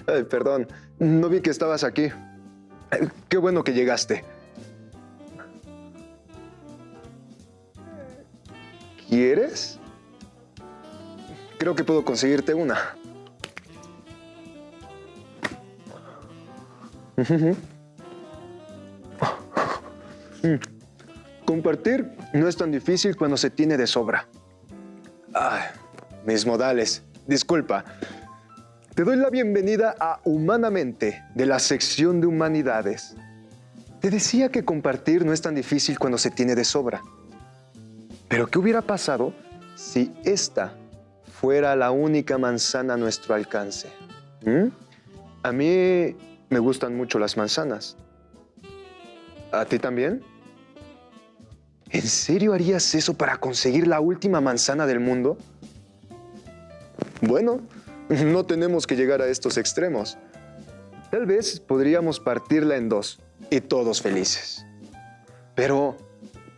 Ay, perdón, no vi que estabas aquí. Qué bueno que llegaste. ¿Quieres? Creo que puedo conseguirte una. Compartir no es tan difícil cuando se tiene de sobra. Ay, mis modales. Disculpa. Te doy la bienvenida a Humanamente, de la sección de Humanidades. Te decía que compartir no es tan difícil cuando se tiene de sobra. Pero ¿qué hubiera pasado si esta fuera la única manzana a nuestro alcance? A mí me gustan mucho las manzanas. ¿A ti también? ¿En serio harías eso para conseguir la última manzana del mundo? Bueno, no tenemos que llegar a estos extremos. Tal vez podríamos partirla en dos y todos felices. Pero,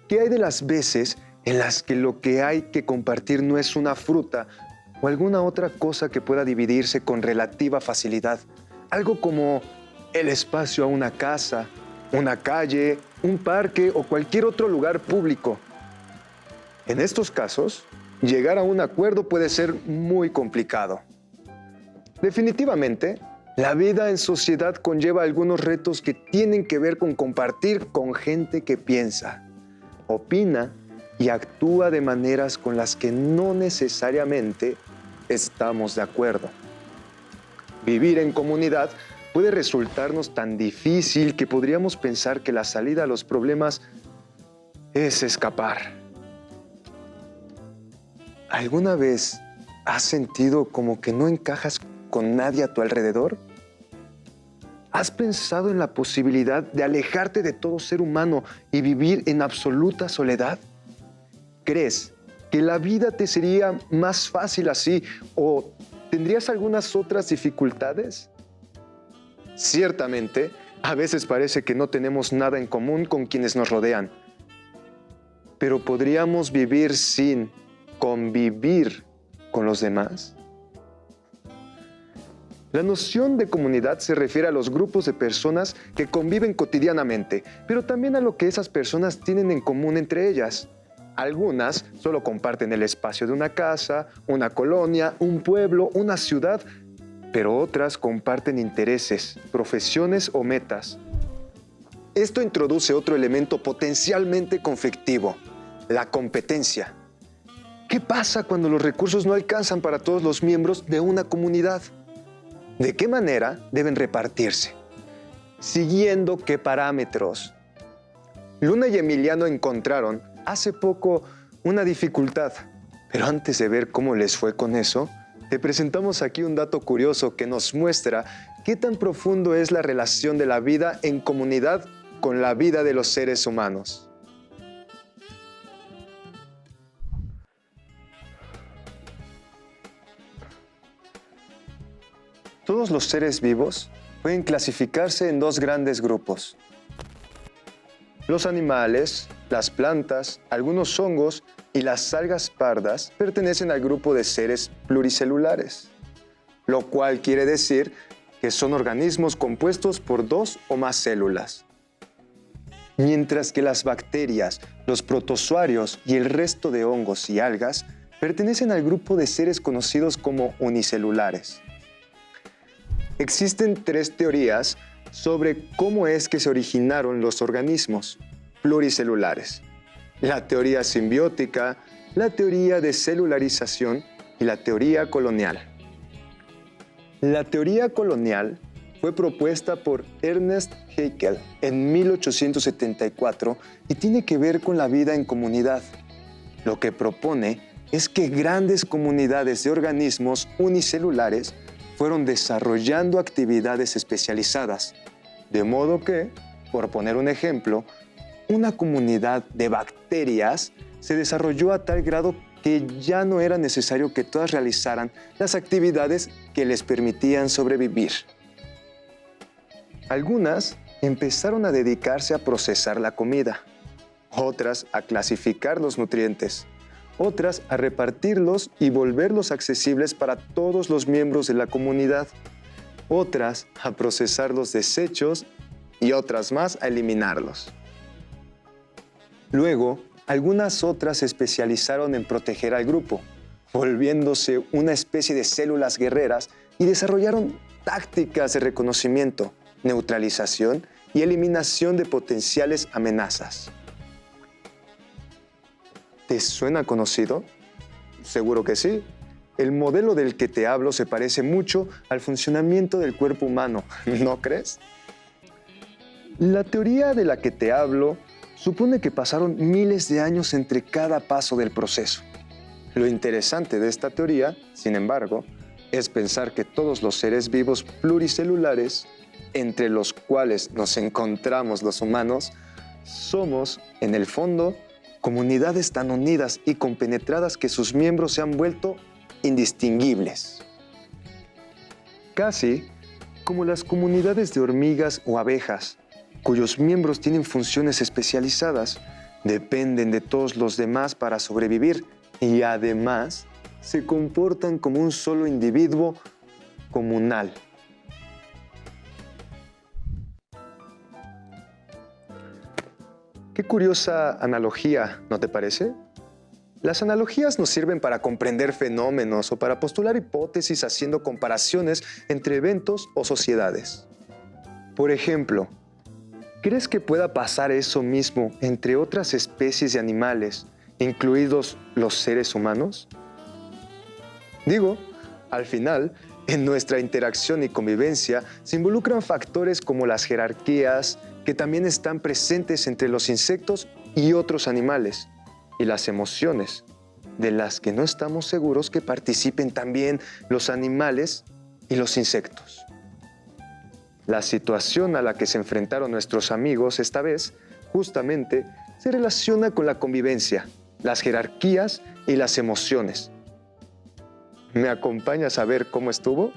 ¿qué hay de las veces en las que lo que hay que compartir no es una fruta o alguna otra cosa que pueda dividirse con relativa facilidad? Algo como el espacio a una casa, una calle, un parque o cualquier otro lugar público. En estos casos, llegar a un acuerdo puede ser muy complicado. Definitivamente, la vida en sociedad conlleva algunos retos que tienen que ver con compartir con gente que piensa, opina y actúa de maneras con las que no necesariamente estamos de acuerdo. Vivir en comunidad puede resultarnos tan difícil que podríamos pensar que la salida a los problemas es escapar. ¿Alguna vez has sentido como que no encajas con nadie a tu alrededor? ¿Has pensado en la posibilidad de alejarte de todo ser humano y vivir en absoluta soledad? ¿Crees que la vida te sería más fácil así o tendrías algunas otras dificultades? Ciertamente, a veces parece que no tenemos nada en común con quienes nos rodean. Pero ¿podríamos vivir sin convivir con los demás? La noción de comunidad se refiere a los grupos de personas que conviven cotidianamente, pero también a lo que esas personas tienen en común entre ellas. Algunas solo comparten el espacio de una casa, una colonia, un pueblo, una ciudad, pero otras comparten intereses, profesiones o metas. Esto introduce otro elemento potencialmente conflictivo, la competencia. ¿Qué pasa cuando los recursos no alcanzan para todos los miembros de una comunidad? ¿De qué manera deben repartirse? ¿Siguiendo qué parámetros? Luna y Emiliano encontraron hace poco una dificultad, pero antes de ver cómo les fue con eso, te presentamos aquí un dato curioso que nos muestra qué tan profundo es la relación de la vida en comunidad con la vida de los seres humanos. Todos los seres vivos pueden clasificarse en dos grandes grupos. Los animales, las plantas, algunos hongos y las algas pardas pertenecen al grupo de seres pluricelulares, lo cual quiere decir que son organismos compuestos por dos o más células. Mientras que las bacterias, los protozoarios y el resto de hongos y algas pertenecen al grupo de seres conocidos como unicelulares. Existen tres teorías sobre cómo es que se originaron los organismos pluricelulares: la teoría simbiótica, la teoría de celularización y la teoría colonial. La teoría colonial fue propuesta por Ernest Haeckel en 1874 y tiene que ver con la vida en comunidad. Lo que propone es que grandes comunidades de organismos unicelulares fueron desarrollando actividades especializadas, de modo que, por poner un ejemplo, una comunidad de bacterias se desarrolló a tal grado que ya no era necesario que todas realizaran las actividades que les permitían sobrevivir. Algunas empezaron a dedicarse a procesar la comida, otras a clasificar los nutrientes, otras a repartirlos y volverlos accesibles para todos los miembros de la comunidad, otras a procesar los desechos y otras más a eliminarlos. Luego, algunas otras se especializaron en proteger al grupo, volviéndose una especie de células guerreras y desarrollaron tácticas de reconocimiento, neutralización y eliminación de potenciales amenazas. ¿Te suena conocido? Seguro que sí. El modelo del que te hablo se parece mucho al funcionamiento del cuerpo humano, ¿no crees? La teoría de la que te hablo supone que pasaron miles de años entre cada paso del proceso. Lo interesante de esta teoría, sin embargo, es pensar que todos los seres vivos pluricelulares, entre los cuales nos encontramos los humanos, somos, en el fondo, comunidades tan unidas y compenetradas que sus miembros se han vuelto indistinguibles. Casi como las comunidades de hormigas o abejas, cuyos miembros tienen funciones especializadas, dependen de todos los demás para sobrevivir y además se comportan como un solo individuo comunal. Qué curiosa analogía, ¿no te parece? Las analogías nos sirven para comprender fenómenos o para postular hipótesis haciendo comparaciones entre eventos o sociedades. Por ejemplo, ¿crees que pueda pasar eso mismo entre otras especies de animales, incluidos los seres humanos? Digo, al final, en nuestra interacción y convivencia se involucran factores como las jerarquías, que también están presentes entre los insectos y otros animales, y las emociones, de las que no estamos seguros que participen también los animales y los insectos. La situación a la que se enfrentaron nuestros amigos esta vez, justamente, se relaciona con la convivencia, las jerarquías y las emociones. ¿Me acompañas a ver cómo estuvo?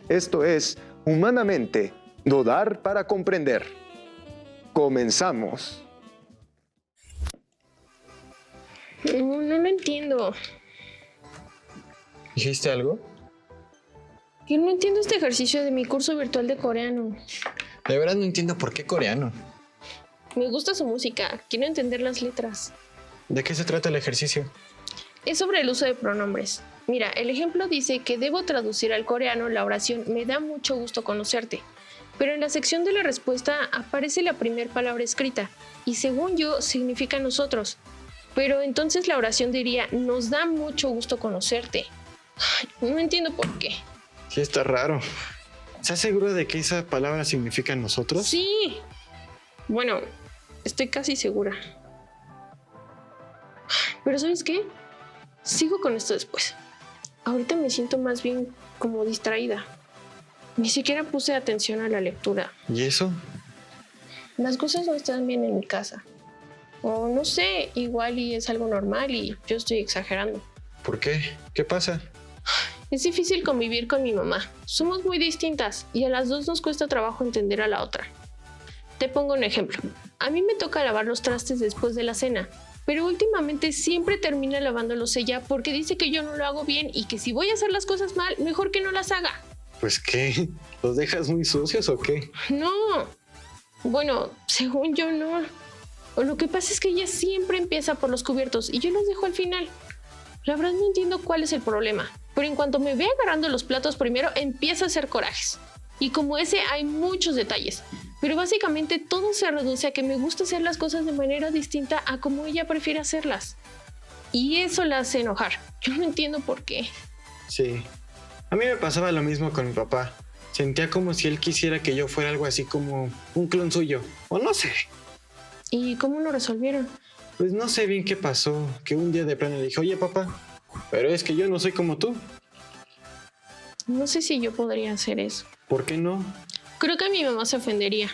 Esto es, Humanamente, dudar para comprender. Comenzamos. No lo entiendo. ¿Dijiste algo? Yo no entiendo este ejercicio de mi curso virtual de coreano. De verdad no entiendo por qué coreano. Me gusta su música, quiero entender las letras. ¿De qué se trata el ejercicio? Es sobre el uso de pronombres. Mira, el ejemplo dice que debo traducir al coreano la oración "me da mucho gusto conocerte". Pero en la sección de la respuesta aparece la primera palabra escrita y según yo significa nosotros. Pero entonces la oración diría "nos da mucho gusto conocerte". Ay, no entiendo por qué. Sí, está raro. ¿Estás seguro de que esa palabra significa nosotros? Sí. Bueno, estoy casi segura. Pero ¿sabes qué? Sigo con esto después. Ahorita me siento más bien como distraída. Ni siquiera puse atención a la lectura. ¿Y eso? Las cosas no están bien en mi casa. O no sé, igual y es algo normal y yo estoy exagerando. ¿Por qué? ¿Qué pasa? Es difícil convivir con mi mamá. Somos muy distintas y a las dos nos cuesta trabajo entender a la otra. Te pongo un ejemplo. A mí me toca lavar los trastes después de la cena, pero últimamente siempre termina lavándolos ella porque dice que yo no lo hago bien y que si voy a hacer las cosas mal, mejor que no las haga. ¿Pues qué? ¿Los dejas muy sucios o qué? No. Bueno, según yo no. O lo que pasa es que ella siempre empieza por los cubiertos y yo los dejo al final. La verdad no entiendo cuál es el problema, pero en cuanto me ve agarrando los platos primero, empieza a hacer corajes. Y como ese hay muchos detalles, pero básicamente todo se reduce a que me gusta hacer las cosas de manera distinta a como ella prefiere hacerlas. Y eso la hace enojar. Yo no entiendo por qué. Sí. A mí me pasaba lo mismo con mi papá. Sentía como si él quisiera que yo fuera algo así como un clon suyo. O no sé. ¿Y cómo lo resolvieron? Pues no sé bien qué pasó. Que un día de plano le dije, oye papá, pero es que yo no soy como tú. No sé si yo podría hacer eso. ¿Por qué no? Creo que mi mamá se ofendería.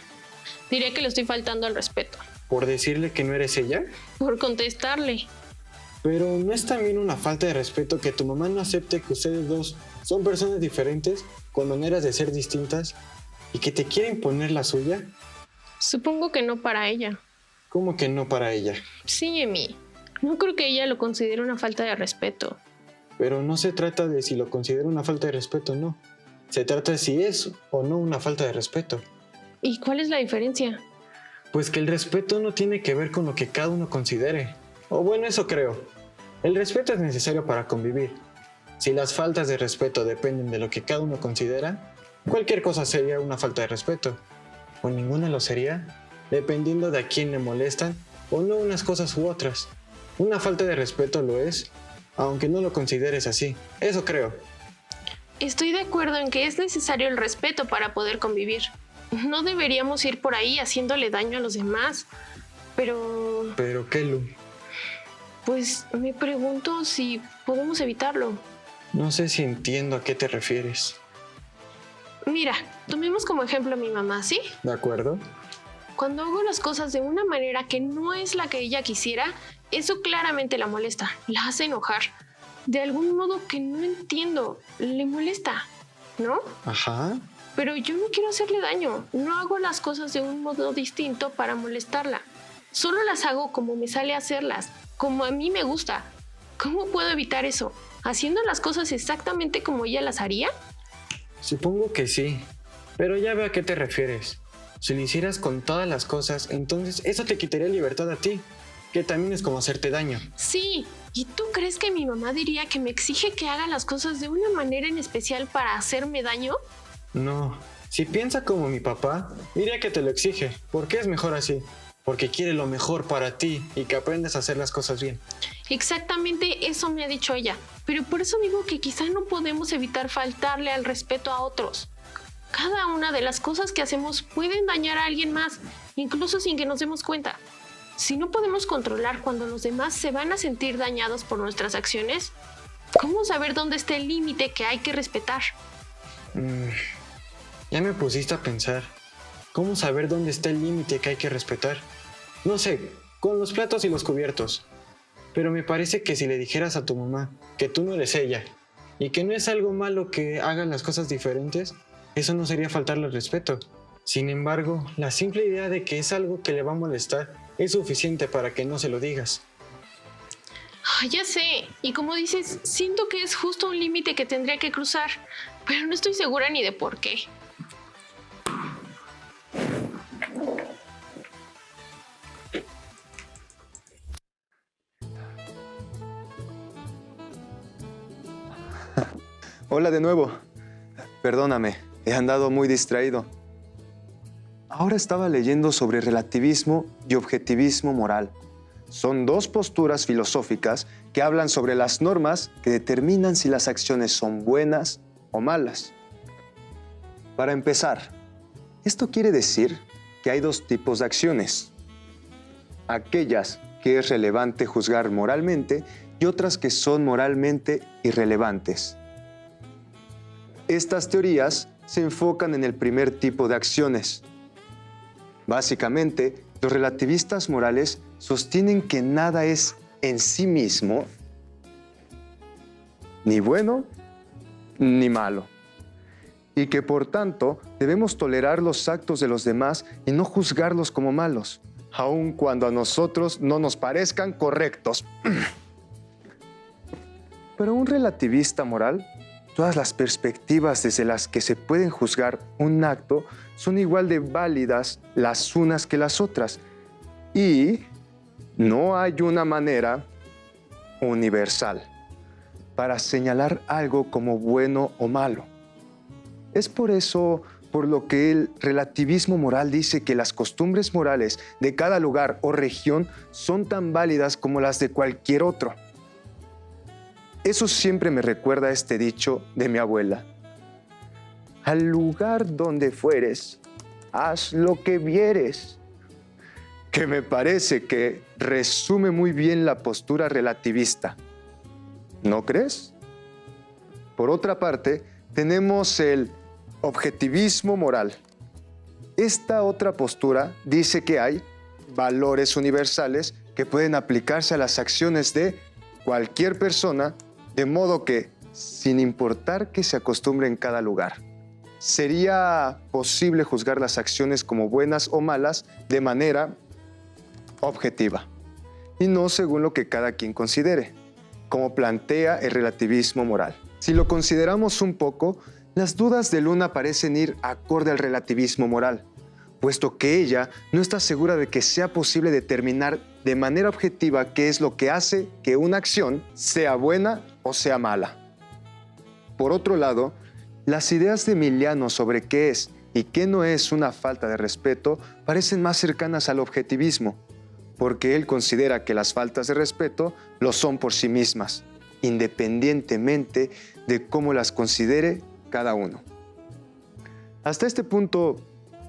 Diría que le estoy faltando al respeto. ¿Por decirle que no eres ella? Por contestarle. Pero ¿no es también una falta de respeto que tu mamá no acepte que ustedes dos son personas diferentes, con maneras de ser distintas, y que te quiere imponer la suya? Supongo que no para ella. ¿Cómo que no para ella? Sí, Emi. No creo que ella lo considere una falta de respeto. Pero no se trata de si lo considera una falta de respeto o no. Se trata de si es o no una falta de respeto. ¿Y cuál es la diferencia? Pues que el respeto no tiene que ver con lo que cada uno considere. O bueno, eso creo. El respeto es necesario para convivir. Si las faltas de respeto dependen de lo que cada uno considera, cualquier cosa sería una falta de respeto. O ninguna lo sería, dependiendo de a quién le molestan o no unas cosas u otras. Una falta de respeto lo es, aunque no lo consideres así. Eso creo. Estoy de acuerdo en que es necesario el respeto para poder convivir. No deberíamos ir por ahí haciéndole daño a los demás, pero Pero ¿qué, Lu? pues me pregunto si podemos evitarlo. No sé si entiendo a qué te refieres. Mira, tomemos como ejemplo a mi mamá, ¿sí? ¿De acuerdo? Cuando hago las cosas de una manera que no es la que ella quisiera, eso claramente la molesta, la hace enojar. De algún modo que no entiendo, le molesta, ¿no? Ajá. Pero yo no quiero hacerle daño, no hago las cosas de un modo distinto para molestarla. Solo las hago como me sale hacerlas, como a mí me gusta. ¿Cómo puedo evitar eso? ¿Haciendo las cosas exactamente como ella las haría? Supongo que sí. Pero ya veo a qué te refieres. Si lo hicieras con todas las cosas, entonces eso te quitaría libertad a ti, que también es como hacerte daño. Sí, ¿y tú crees que mi mamá diría que me exige que haga las cosas de una manera en especial para hacerme daño? No, si piensa como mi papá, diría que te lo exige, porque es mejor así, porque quiere lo mejor para ti y que aprendas a hacer las cosas bien. Exactamente eso me ha dicho ella, pero por eso digo que quizá no podemos evitar faltarle al respeto a otros. Cada una de las cosas que hacemos pueden dañar a alguien más, incluso sin que nos demos cuenta. Si no podemos controlar cuando los demás se van a sentir dañados por nuestras acciones, ¿cómo saber dónde está el límite que hay que respetar? Ya me pusiste a pensar. ¿Cómo saber dónde está el límite que hay que respetar? No sé, con los platos y los cubiertos. Pero me parece que si le dijeras a tu mamá que tú no eres ella y que no es algo malo que hagan las cosas diferentes, eso no sería faltarle al respeto. Sin embargo, la simple idea de que es algo que le va a molestar es suficiente para que no se lo digas. Ya sé, y como dices, siento que es justo un límite que tendría que cruzar, pero no estoy segura ni de por qué. Hola de nuevo. Perdóname, he andado muy distraído. Ahora estaba leyendo sobre relativismo y objetivismo moral. Son dos posturas filosóficas que hablan sobre las normas que determinan si las acciones son buenas o malas. Para empezar, esto quiere decir que hay dos tipos de acciones. Aquellas que es relevante juzgar moralmente y otras que son moralmente irrelevantes. Estas teorías se enfocan en el primer tipo de acciones. Básicamente, los relativistas morales sostienen que nada es en sí mismo ni bueno ni malo, y que por tanto debemos tolerar los actos de los demás y no juzgarlos como malos, aun cuando a nosotros no nos parezcan correctos. Para un relativista moral, todas las perspectivas desde las que se pueden juzgar un acto son igual de válidas las unas que las otras, y no hay una manera universal para señalar algo como bueno o malo. Es por eso por lo que el relativismo moral dice que las costumbres morales de cada lugar o región son tan válidas como las de cualquier otro. Eso siempre me recuerda a este dicho de mi abuela. Al lugar donde fueres, haz lo que vieres. Que me parece que resume muy bien la postura relativista. ¿No crees? Por otra parte, tenemos el objetivismo moral. Esta otra postura dice que hay valores universales que pueden aplicarse a las acciones de cualquier persona, de modo que, sin importar que se acostumbre en cada lugar, sería posible juzgar las acciones como buenas o malas de manera objetiva. y no según lo que cada quien considere, como plantea el relativismo moral. Si lo consideramos un poco, las dudas de Luna parecen ir acorde al relativismo moral, puesto que ella no está segura de que sea posible determinar de manera objetiva qué es lo que hace que una acción sea buena o sea mala. Por otro lado, las ideas de Emiliano sobre qué es y qué no es una falta de respeto parecen más cercanas al objetivismo, porque él considera que las faltas de respeto lo son por sí mismas, independientemente de cómo las considere cada uno. Hasta este punto,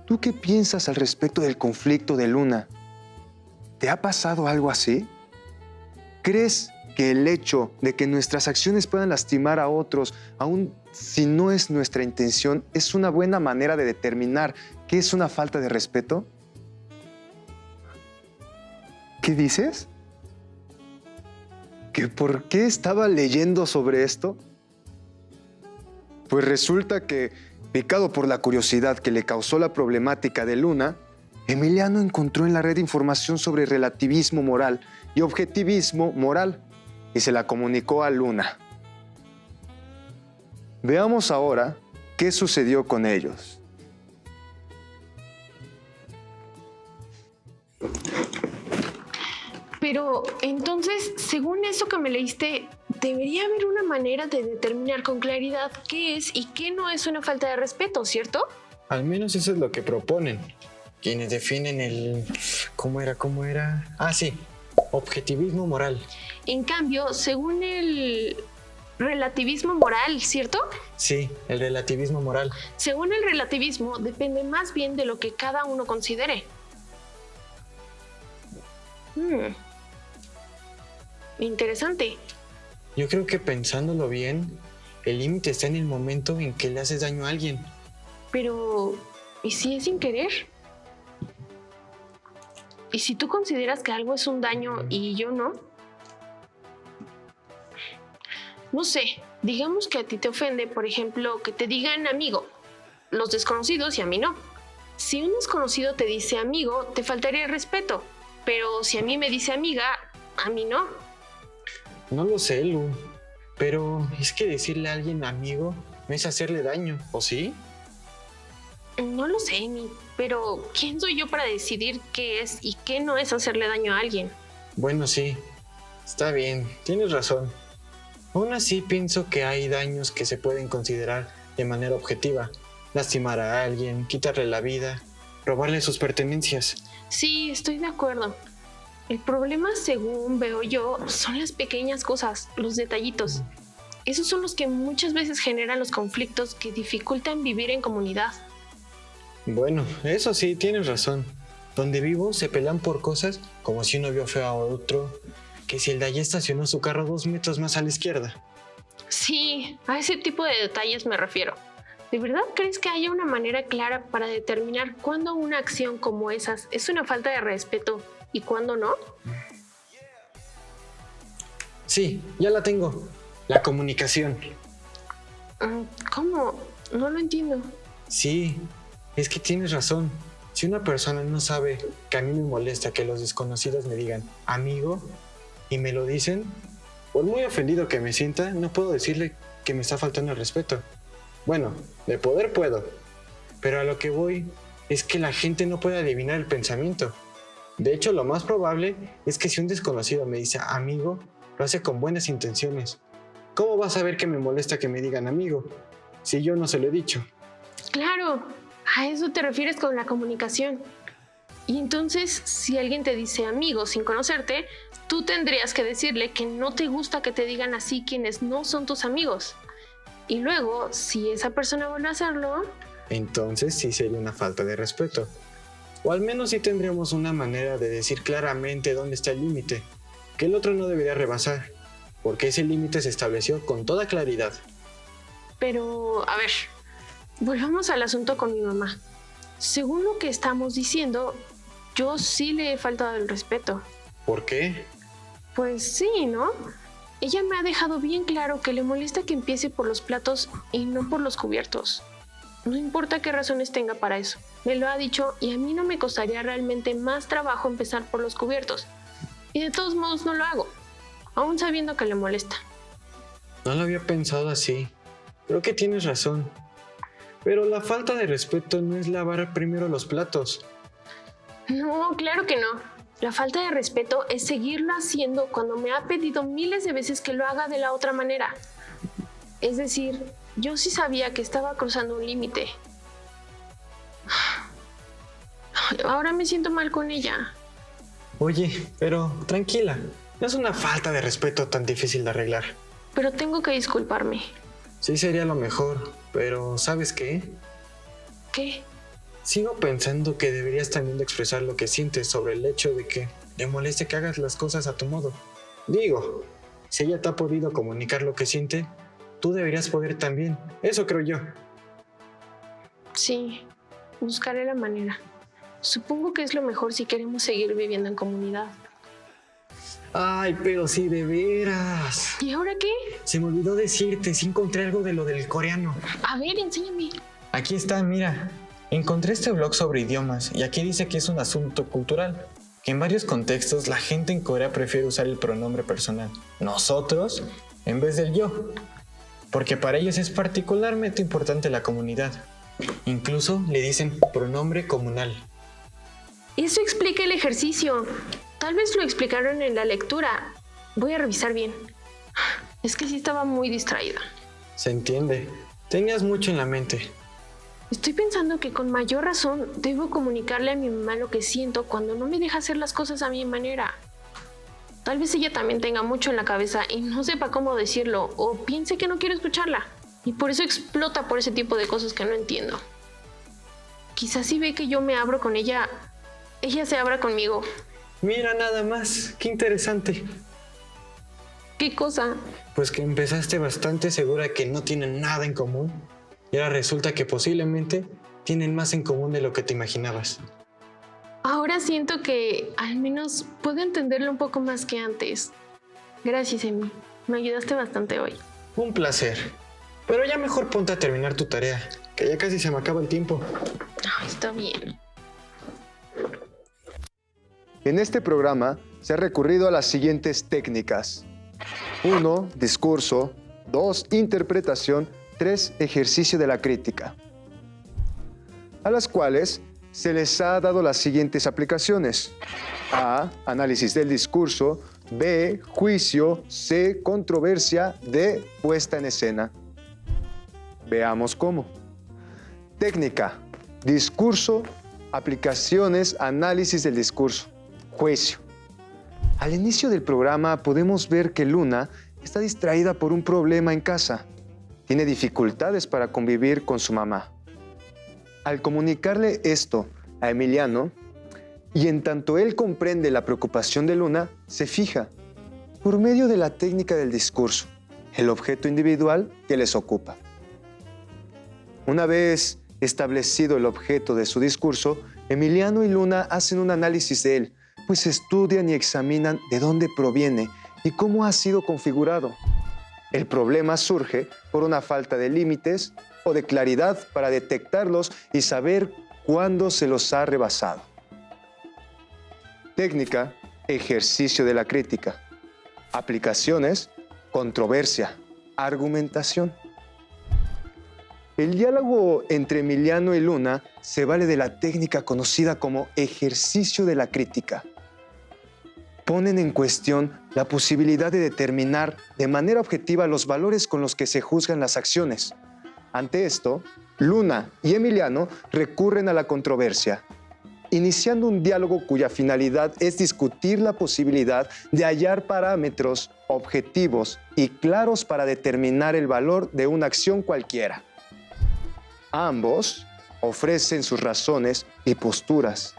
¿tú qué piensas al respecto del conflicto de Luna? ¿Te ha pasado algo así? ¿Crees que el hecho de que nuestras acciones puedan lastimar a otros, aun si no es nuestra intención, es una buena manera de determinar qué es una falta de respeto? ¿Qué dices? ¿Que por qué estaba leyendo sobre esto? Pues resulta que, picado por la curiosidad que le causó la problemática de Luna, Emiliano encontró en la red información sobre relativismo moral y objetivismo moral y se la comunicó a Luna. Veamos ahora qué sucedió con ellos. Pero entonces, según eso que me leíste, debería haber una manera de determinar con claridad qué es y qué no es una falta de respeto, ¿cierto? Al menos eso es lo que proponen. Quienes definen el... ¿Cómo era? Ah, sí. Objetivismo moral. En cambio, según el relativismo moral, ¿cierto? Sí, el relativismo moral. Según el relativismo, depende más bien de lo que cada uno considere. Interesante. Yo creo que pensándolo bien, el límite está en el momento en que le haces daño a alguien. Pero, ¿y si es sin querer? ¿Y si tú consideras que algo es un daño y yo no? No sé, digamos que a ti te ofende, por ejemplo, que te digan amigo, los desconocidos y a mí no. Si un desconocido te dice amigo, te faltaría el respeto, pero si a mí me dice amiga, a mí no. No lo sé, Lu, pero es que decirle a alguien amigo no es hacerle daño, ¿o sí? No lo sé, Amy, pero ¿quién soy yo para decidir qué es y qué no es hacerle daño a alguien? Bueno, sí, está bien, tienes razón. Aún así pienso que hay daños que se pueden considerar de manera objetiva. Lastimar a alguien, quitarle la vida, robarle sus pertenencias. Sí, estoy de acuerdo. El problema, según veo yo, son las pequeñas cosas, los detallitos. Esos son los que muchas veces generan los conflictos que dificultan vivir en comunidad. Bueno, eso sí, tienes razón. Donde vivo se pelean por cosas como si uno vio feo a otro, que si el de allá estacionó su carro 2 metros más a la izquierda. Sí, a ese tipo de detalles me refiero. ¿De verdad crees que haya una manera clara para determinar cuándo una acción como esas es una falta de respeto y cuándo no? Sí, ya la tengo. La comunicación. ¿Cómo? No lo entiendo. Sí, es que tienes razón. Si una persona no sabe que a mí me molesta que los desconocidos me digan amigo y me lo dicen, por muy ofendido que me sienta, no puedo decirle que me está faltando el respeto. Bueno, de poder puedo, pero a lo que voy es que la gente no puede adivinar el pensamiento. De hecho, lo más probable es que si un desconocido me dice amigo, lo hace con buenas intenciones. ¿Cómo vas a saber que me molesta que me digan amigo si yo no se lo he dicho? Claro, a eso te refieres con la comunicación. Y entonces, si alguien te dice amigo sin conocerte, tú tendrías que decirle que no te gusta que te digan así quienes no son tus amigos. Y luego, si esa persona vuelve a hacerlo... Entonces sí sería una falta de respeto. O al menos sí tendríamos una manera de decir claramente dónde está el límite, que el otro no debería rebasar, porque ese límite se estableció con toda claridad. Pero, a ver, volvamos al asunto con mi mamá. Según lo que estamos diciendo, yo sí le he faltado el respeto. ¿Por qué? Pues sí, ¿no? Ella me ha dejado bien claro que le molesta que empiece por los platos y no por los cubiertos. No importa qué razones tenga para eso. Me lo ha dicho y a mí no me costaría realmente más trabajo empezar por los cubiertos. y de todos modos no lo hago, aún sabiendo que le molesta. No lo había pensado así. Creo que tienes razón. Pero la falta de respeto no es lavar primero los platos. No, claro que no. La falta de respeto es seguirlo haciendo cuando me ha pedido miles de veces que lo haga de la otra manera. Es decir, yo sí sabía que estaba cruzando un límite. Ahora me siento mal con ella. Oye, pero tranquila. No es una falta de respeto tan difícil de arreglar. Pero tengo que disculparme. Sí sería lo mejor, pero ¿sabes qué? ¿Qué? Sigo pensando que deberías también de expresar lo que sientes sobre el hecho de que le moleste que hagas las cosas a tu modo. Digo, si ella te ha podido comunicar lo que siente, tú deberías poder también. Eso creo yo. Sí, buscaré la manera. Supongo que es lo mejor si queremos seguir viviendo en comunidad. Ay, pero sí, de veras. ¿Y ahora qué? Se me olvidó decirte, sí encontré algo de lo del coreano. A ver, enséñame. Aquí está, mira. Encontré este blog sobre idiomas y aquí dice que es un asunto cultural, que en varios contextos la gente en Corea prefiere usar el pronombre personal, nosotros, en vez del yo, porque para ellos es particularmente importante la comunidad. Incluso le dicen pronombre comunal. Eso explica el ejercicio. Tal vez lo explicaron en la lectura. Voy a revisar bien. Es que sí estaba muy distraída. Se entiende. Tenías mucho en la mente. Estoy pensando que con mayor razón debo comunicarle a mi mamá lo que siento cuando no me deja hacer las cosas a mi manera. Tal vez ella también tenga mucho en la cabeza y no sepa cómo decirlo o piense que no quiero escucharla y por eso explota por ese tipo de cosas que no entiendo. Quizás si ve que yo me abro con ella, ella se abra conmigo. Mira nada más, qué interesante. ¿Qué cosa? Pues que empezaste bastante segura que no tienen nada en común. Y ahora resulta que posiblemente tienen más en común de lo que te imaginabas. Ahora siento que al menos puedo entenderlo un poco más que antes. Gracias, Emi. Me ayudaste bastante hoy. Un placer. Pero ya mejor ponte a terminar tu tarea, que ya casi se me acaba el tiempo. Ay, está bien. En este programa se ha recurrido a las siguientes técnicas. 1. Discurso. 2. Interpretación. 3. Ejercicio de la crítica. A las cuales se les ha dado las siguientes aplicaciones. A. Análisis del discurso. B. Juicio. C. Controversia. D. Puesta en escena. Veamos cómo. Técnica. Discurso. Aplicaciones. Análisis del discurso. Juicio. Al inicio del programa podemos ver que Luna está distraída por un problema en casa. Tiene dificultades para convivir con su mamá. Al comunicarle esto a Emiliano, y en tanto él comprende la preocupación de Luna, se fija, por medio de la técnica del discurso, el objeto individual que les ocupa. Una vez establecido el objeto de su discurso, Emiliano y Luna hacen un análisis de él, pues estudian y examinan de dónde proviene y cómo ha sido configurado. El problema surge por una falta de límites o de claridad para detectarlos y saber cuándo se los ha rebasado. Técnica, ejercicio de la crítica. Aplicaciones, controversia, argumentación. El diálogo entre Emiliano y Luna se vale de la técnica conocida como ejercicio de la crítica. Ponen en cuestión la posibilidad de determinar de manera objetiva los valores con los que se juzgan las acciones. Ante esto, Luna y Emiliano recurren a la controversia, iniciando un diálogo cuya finalidad es discutir la posibilidad de hallar parámetros objetivos y claros para determinar el valor de una acción cualquiera. Ambos ofrecen sus razones y posturas,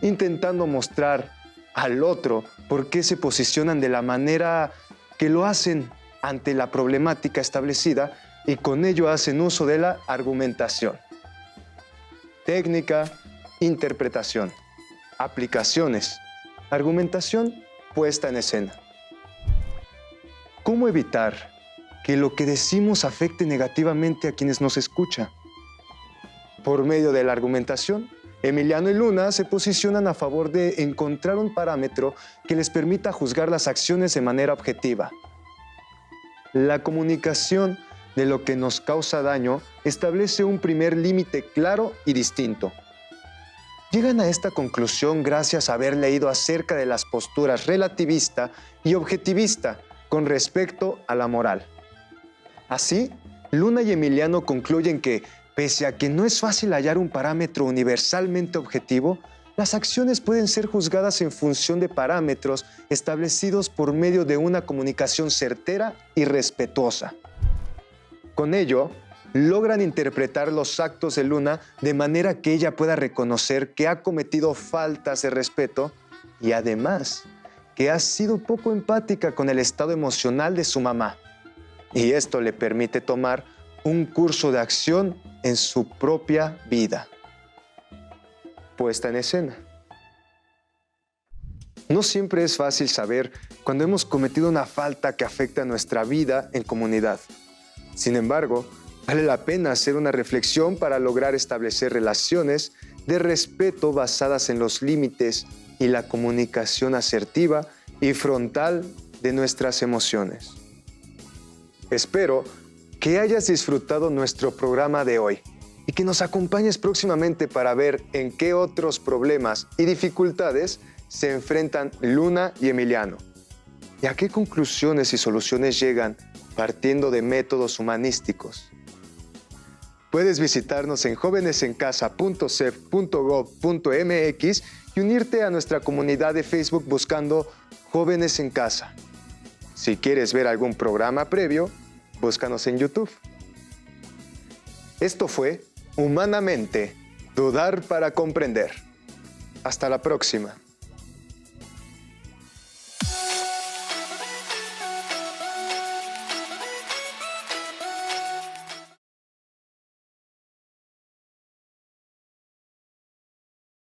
intentando mostrar al otro por qué se posicionan de la manera que lo hacen ante la problemática establecida y con ello hacen uso de la argumentación. Técnica, interpretación, aplicaciones, argumentación, puesta en escena. ¿Cómo evitar que lo que decimos afecte negativamente a quienes nos escuchan? Por medio de la argumentación, Emiliano y Luna se posicionan a favor de encontrar un parámetro que les permita juzgar las acciones de manera objetiva. La comunicación de lo que nos causa daño establece un primer límite claro y distinto. Llegan a esta conclusión gracias a haber leído acerca de las posturas relativista y objetivista con respecto a la moral. Así, Luna y Emiliano concluyen que, pese a que no es fácil hallar un parámetro universalmente objetivo, las acciones pueden ser juzgadas en función de parámetros establecidos por medio de una comunicación certera y respetuosa. Con ello, logran interpretar los actos de Luna de manera que ella pueda reconocer que ha cometido faltas de respeto y además que ha sido poco empática con el estado emocional de su mamá. Y esto le permite tomar un curso de acción en su propia vida. Puesta en escena. No siempre es fácil saber cuando hemos cometido una falta que afecta a nuestra vida en comunidad. Sin embargo, vale la pena hacer una reflexión para lograr establecer relaciones de respeto basadas en los límites y la comunicación asertiva y frontal de nuestras emociones. Espero que hayas disfrutado nuestro programa de hoy y que nos acompañes próximamente para ver en qué otros problemas y dificultades se enfrentan Luna y Emiliano y a qué conclusiones y soluciones llegan partiendo de métodos humanísticos. Puedes visitarnos en jovenesencasa.cep.gov.mx y unirte a nuestra comunidad de Facebook buscando Jóvenes en Casa. Si quieres ver algún programa previo, búscanos en YouTube. Esto fue Humanamente, Dudar para Comprender. Hasta la próxima.